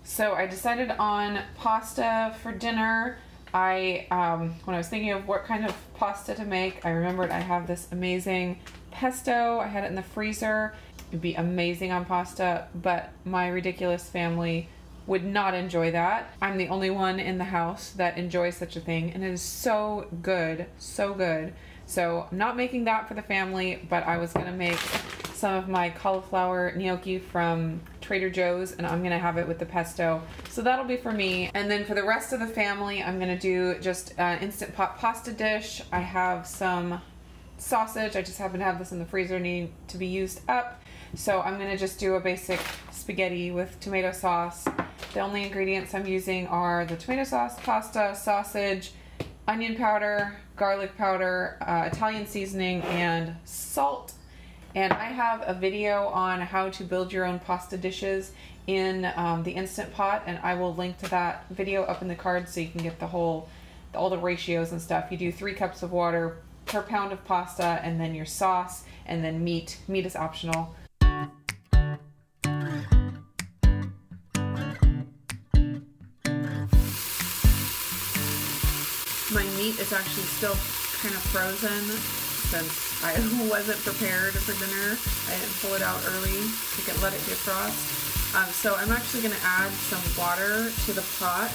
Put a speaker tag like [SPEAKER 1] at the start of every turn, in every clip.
[SPEAKER 1] So I decided on pasta for dinner. When I was thinking of what kind of pasta to make, I remembered I have this amazing pesto. I had it in the freezer. It'd be amazing on pasta, but my ridiculous family would not enjoy that. I'm the only one in the house that enjoys such a thing, and it is so good, so good. So I'm not making that for the family, but I was gonna make some of my cauliflower gnocchi from Trader Joe's, and I'm gonna have it with the pesto. So that'll be for me. And then for the rest of the family, I'm gonna do just an Instant Pot pasta dish. I have some sausage. I just happen to have this in the freezer, needing to be used up. So I'm gonna just do a basic spaghetti with tomato sauce. The only ingredients I'm using are the tomato sauce, pasta, sausage, onion powder, garlic powder, Italian seasoning, and salt. And I have a video on how to build your own pasta dishes in the Instant Pot, and I will link to that video up in the card so you can get all the ratios and stuff. You do 3 cups of water per pound of pasta, and then your sauce, and then meat. Meat is optional. My meat is actually still kind of frozen since I wasn't prepared for dinner. I didn't pull it out early to let it defrost. So I'm actually going to add some water to the pot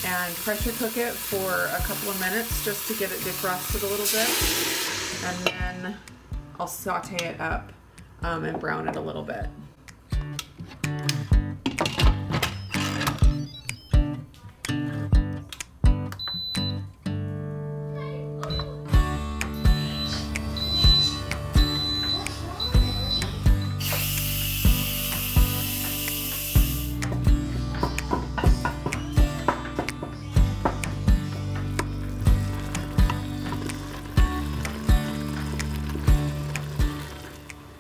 [SPEAKER 1] and pressure cook it for a couple of minutes just to get it defrosted a little bit. And then I'll saute it up and brown it a little bit.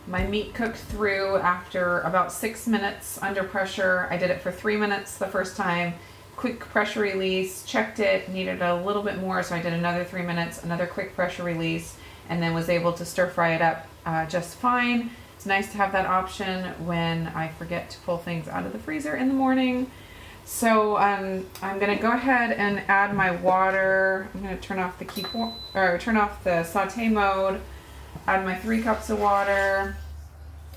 [SPEAKER 1] My meat cooked through after about 6 minutes under pressure. I did it for 3 minutes the first time. Quick pressure release, checked it, needed a little bit more, so I did another 3 minutes, another quick pressure release, and then was able to stir fry it up just fine. It's nice to have that option when I forget to pull things out of the freezer in the morning. So I'm gonna go ahead and add my water. I'm gonna turn off the saute mode. Add my 3 cups of water.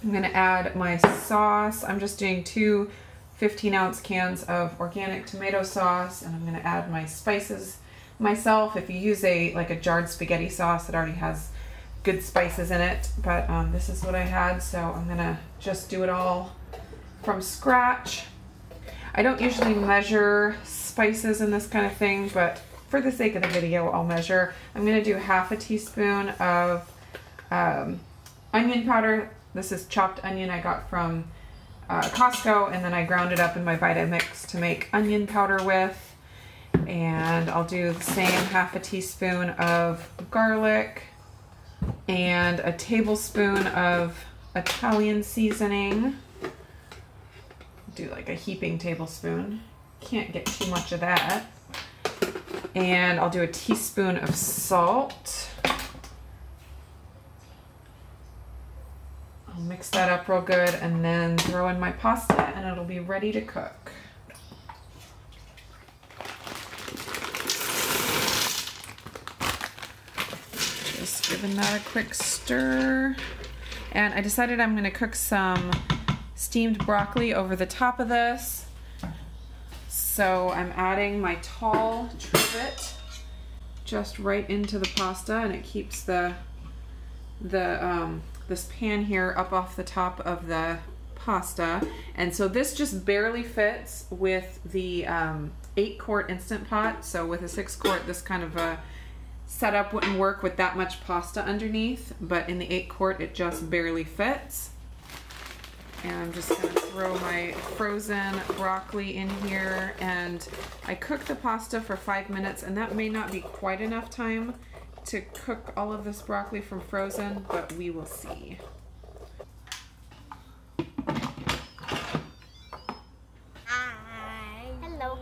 [SPEAKER 1] I'm gonna add my sauce. I'm just doing 2 15-ounce cans of organic tomato sauce, and I'm gonna add my spices myself. If you use like a jarred spaghetti sauce, it already has good spices in it, but this is what I had, so I'm gonna just do it all from scratch. I don't usually measure spices in this kind of thing, but for the sake of the video, I'll measure. I'm gonna do ½ teaspoon of onion powder. This is chopped onion I got from Costco, and then I ground it up in my Vitamix to make onion powder with. And I'll do the same ½ teaspoon of garlic and a tablespoon of Italian seasoning. Do like a heaping tablespoon. Can't get too much of that. And I'll do a teaspoon of salt. I'll mix that up real good and then throw in my pasta, and it'll be ready to cook. Just giving that a quick stir. And I decided I'm going to cook some steamed broccoli over the top of this. So I'm adding my tall trivet just right into the pasta, and it keeps this pan here up off the top of the pasta. And so this just barely fits with the 8-quart Instant Pot. So with a 6-quart, this kind of a setup wouldn't work with that much pasta underneath, but in the 8-quart, it just barely fits. And I'm just gonna throw my frozen broccoli in here, and I cooked the pasta for 5 minutes, and that may not be quite enough time to cook all of this broccoli from frozen, but we will see.
[SPEAKER 2] Hi. Hello.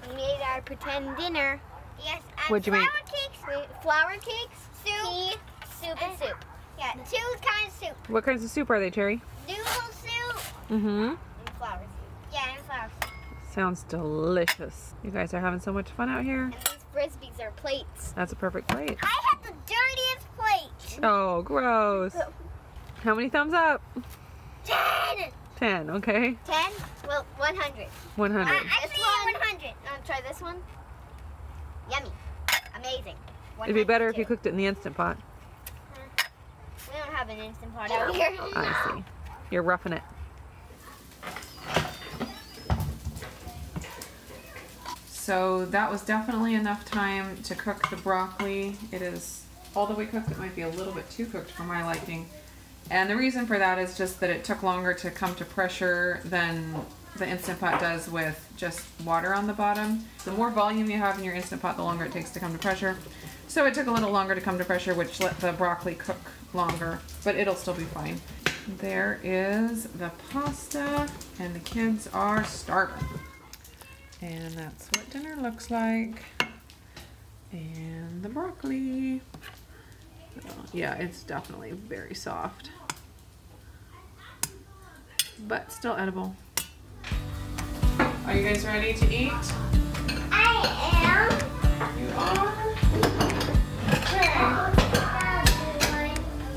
[SPEAKER 2] We made our pretend dinner. Yes,
[SPEAKER 1] what'd you make?
[SPEAKER 2] Flour cakes, soup, soup, and soup. Yeah, 2 kinds of soup.
[SPEAKER 1] What kinds of soup are they, Cherry?
[SPEAKER 2] Noodle soup.
[SPEAKER 1] Mm-hmm.
[SPEAKER 2] And flour soup. Yeah, and flour soup.
[SPEAKER 1] Sounds delicious. You guys are having so much fun out here.
[SPEAKER 2] And these frisbees are plates.
[SPEAKER 1] That's a perfect plate.
[SPEAKER 2] I have the dirtiest plate.
[SPEAKER 1] Oh, gross. How many thumbs up?
[SPEAKER 2] 10.
[SPEAKER 1] 10, okay.
[SPEAKER 2] 10? Well, 100.
[SPEAKER 1] 100.
[SPEAKER 2] Actually, 100. Try this one. Yummy. Amazing.
[SPEAKER 1] It'd be better if you cooked it in the Instant Pot.
[SPEAKER 2] We don't have an Instant Pot out here.
[SPEAKER 1] I see. You're roughing it. So that was definitely enough time to cook the broccoli. It is all the way cooked. It might be a little bit too cooked for my liking. And the reason for that is just that it took longer to come to pressure than the Instant Pot does with just water on the bottom. The more volume you have in your Instant Pot, the longer it takes to come to pressure. So it took a little longer to come to pressure, which let the broccoli cook longer, but it'll still be fine. There is the pasta, and the kids are starving. And that's what dinner looks like. And the broccoli. Yeah, it's definitely very soft, but still edible. Are you guys ready to eat?
[SPEAKER 2] I am.
[SPEAKER 1] You are?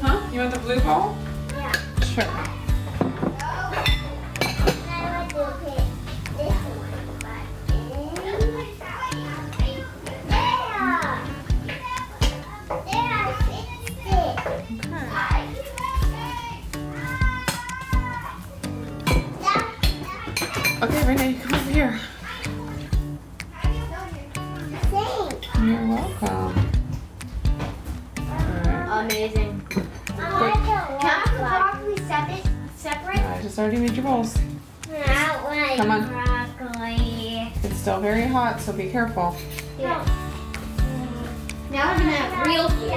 [SPEAKER 1] Huh? You want the blue bowl?
[SPEAKER 2] Yeah.
[SPEAKER 1] Sure. Okay, Renee, come over here.
[SPEAKER 2] Thanks.
[SPEAKER 1] You're welcome. Alright.
[SPEAKER 2] Amazing. Can I have the broccoli separate?
[SPEAKER 1] I just already made your bowls.
[SPEAKER 2] I like
[SPEAKER 1] Come on.
[SPEAKER 2] broccoli.
[SPEAKER 1] It's still very hot, so be careful.
[SPEAKER 2] Yeah. Now we're gonna have real food.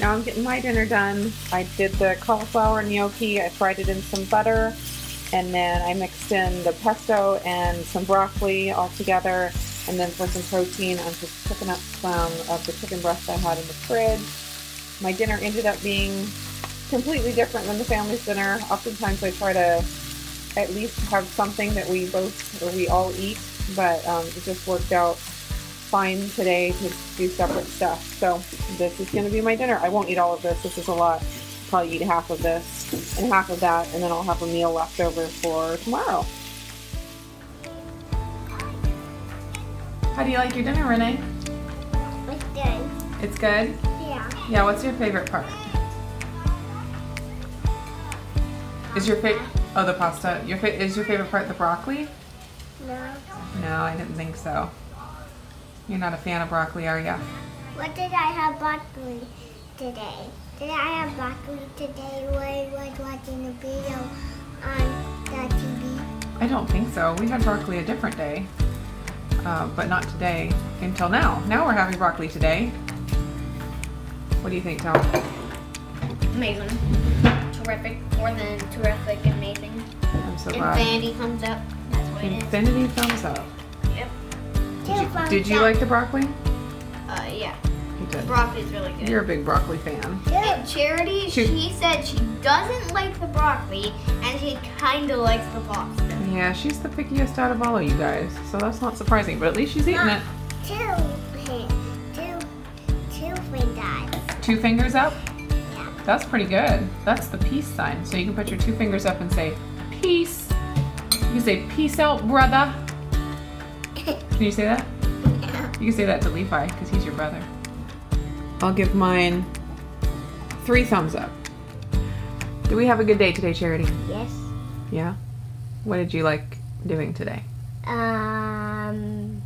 [SPEAKER 1] Now I'm getting my dinner done. I did the cauliflower gnocchi. I fried it in some butter. And then I mixed in the pesto and some broccoli all together. And then for some protein, I'm just cooking up some of the chicken breast I had in the fridge. My dinner ended up being completely different than the family's dinner. Oftentimes I try to at least have something that we all eat, but it just worked out fine today to do separate stuff. So this is going to be my dinner. I won't eat all of this. This is a lot. Probably eat half of this and half of that, and then I'll have a meal left over for tomorrow. How do you like your dinner, Renee?
[SPEAKER 2] It's good.
[SPEAKER 1] It's good?
[SPEAKER 2] Yeah.
[SPEAKER 1] Yeah, what's your favorite part? Is your favorite, oh, the pasta. Is your favorite part the broccoli?
[SPEAKER 2] No.
[SPEAKER 1] No, I didn't think so. You're not a fan of broccoli, are ya?
[SPEAKER 2] What did I have broccoli today? Did I have broccoli today when I was watching the video on the TV?
[SPEAKER 1] I don't think so. We had broccoli a different day, but not today until now. Now we're having broccoli today. What do you think, Tom?
[SPEAKER 2] Amazing. Terrific. More than terrific, amazing.
[SPEAKER 1] I'm so glad.
[SPEAKER 2] Infinity thumbs up. That's what it is.
[SPEAKER 1] Infinity thumbs up.
[SPEAKER 2] Yep.
[SPEAKER 1] Did you like the broccoli?
[SPEAKER 2] Yeah.
[SPEAKER 1] You did.
[SPEAKER 2] Broccoli is really good.
[SPEAKER 1] You're a big broccoli fan.
[SPEAKER 2] And Charity, she said she doesn't like the broccoli and she kind of likes the pasta.
[SPEAKER 1] Yeah, she's the pickiest out of all of you guys, so that's not surprising. But at least she's eating it.
[SPEAKER 2] Two fingers.
[SPEAKER 1] 2 fingers up?
[SPEAKER 2] Yeah.
[SPEAKER 1] That's pretty good. That's the peace sign. So you can put your 2 fingers up and say, peace. You can say, peace out, brother. Can you say that?
[SPEAKER 2] Yeah.
[SPEAKER 1] You can say that to Levi, because he's your brother. I'll give mine 3 thumbs up. Did we have a good day today, Charity?
[SPEAKER 2] Yes.
[SPEAKER 1] Yeah? What did you like doing today?
[SPEAKER 2] Plant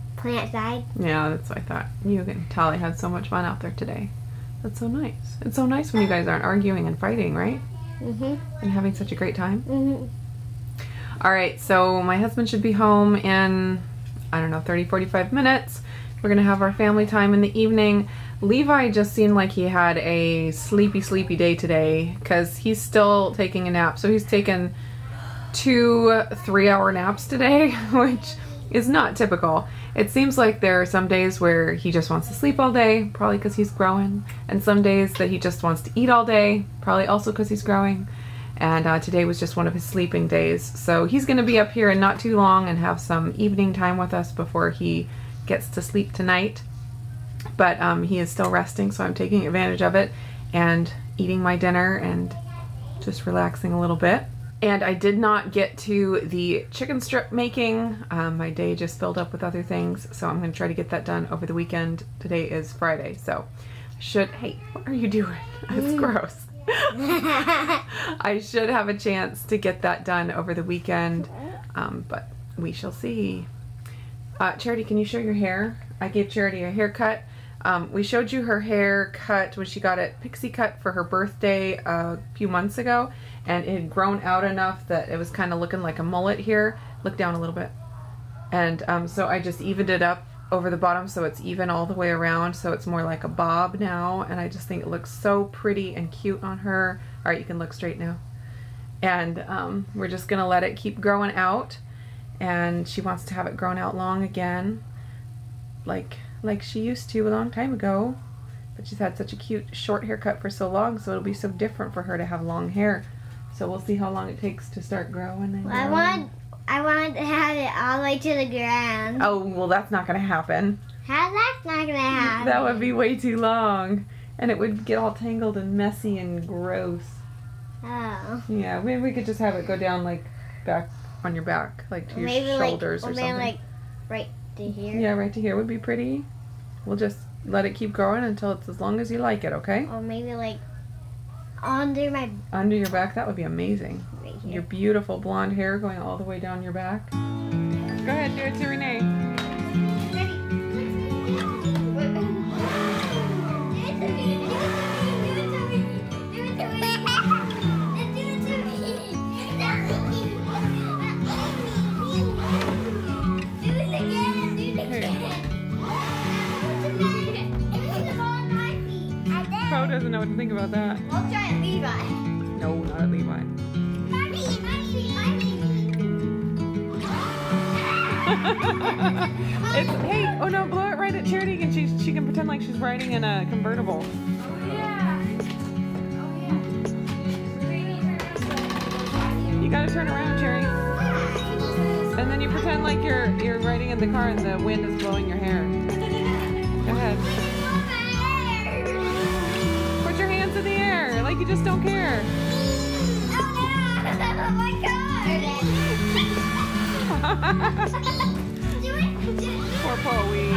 [SPEAKER 2] side.
[SPEAKER 1] Yeah, that's what I thought. You and Tali had so much fun out there today. That's so nice. It's so nice when you guys aren't arguing and fighting, right?
[SPEAKER 2] Mm-hmm.
[SPEAKER 1] And having such a great time.
[SPEAKER 2] Mm-hmm.
[SPEAKER 1] All right, so my husband should be home in, I don't know, 30, 45 minutes. We're going to have our family time in the evening. Levi just seemed like he had a sleepy day today because he's still taking a nap. So he's taken 2 3-hour naps today, which is not typical. It seems like there are some days where he just wants to sleep all day, probably because he's growing, and some days that he just wants to eat all day, probably also because he's growing. and today was just one of his sleeping days. So he's going to be up here in not too long and have some evening time with us before he gets to sleep tonight. But he is still resting, so I'm taking advantage of it and eating my dinner and just relaxing a little bit. And I did not get to the chicken strip making. My day just filled up with other things, so I'm going to try to get that done over the weekend. Today is Friday, so I should... Hey, what are you doing? That's gross. I should have a chance to get that done over the weekend, but we shall see. Charity, can you show your hair? I gave Charity a haircut. We showed you her hair cut when she got it pixie cut for her birthday a few months ago, and it had grown out enough that it was kind of looking like a mullet here. Look down a little bit. And so I just evened it up over the bottom so it's even all the way around, so it's more like a bob now, and I just think it looks so pretty and cute on her. Alright, you can look straight now. And we're just gonna let it keep growing out, and she wants to have it grown out long again, like she used to a long time ago. But she's had such a cute short haircut for so long, so it'll be so different for her to have long hair. So we'll see how long it takes to start growing and growing.
[SPEAKER 2] I want to have it all the way to the ground.
[SPEAKER 1] Oh, well, that's not going to happen.
[SPEAKER 2] How's that not going to happen?
[SPEAKER 1] That would be way too long. And it would get all tangled and messy and gross.
[SPEAKER 2] Oh.
[SPEAKER 1] Yeah, maybe we could just have it go down, like, back on your back, like to your shoulders or something.
[SPEAKER 2] Maybe, like, right to here.
[SPEAKER 1] Yeah, right to here would be pretty. We'll just let it keep growing until it's as long as you like it, okay?
[SPEAKER 2] Or maybe, like, under
[SPEAKER 1] your back. That would be amazing.
[SPEAKER 2] Right here.
[SPEAKER 1] Your beautiful blonde hair going all the way down your back. Go ahead, do it to Renee. Pro doesn't know what to think about that.
[SPEAKER 2] I'll try at Levi.
[SPEAKER 1] No, not at Levi. Hey, oh no, blow it right at Charity and she can pretend like she's riding in a convertible.
[SPEAKER 2] Oh yeah.
[SPEAKER 1] You gotta turn around, Cherry. And then you pretend like you're riding in the car and the wind is blowing your hair. Go ahead. Put your hands in the air like you just don't care.
[SPEAKER 2] Oh my god!
[SPEAKER 1] Poor Poey.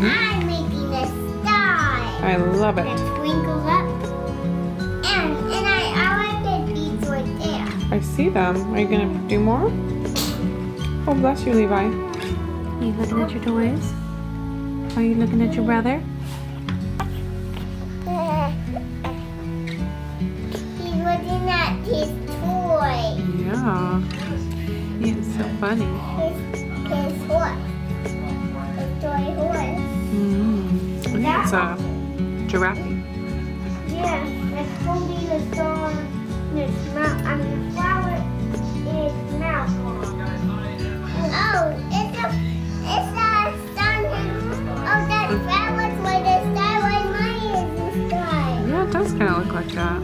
[SPEAKER 2] I'm making a star.
[SPEAKER 1] I love it.
[SPEAKER 2] That twinkles up. And I like the beads right there.
[SPEAKER 1] I see them. Are you going to do more? Oh, bless you, Levi. Are you looking at your toys? Are you looking at your brother?
[SPEAKER 2] He's looking at his toy.
[SPEAKER 1] Yeah. He is so funny.
[SPEAKER 2] His horse. His toy horse.
[SPEAKER 1] I think it's a giraffe.
[SPEAKER 2] Yeah, it's holding the star in its mouth. I mean, the flower in its mouth. Oh, it's a sun. Oh, that flowers where the star was mine is the sky.
[SPEAKER 1] Yeah, it does kind of look like that.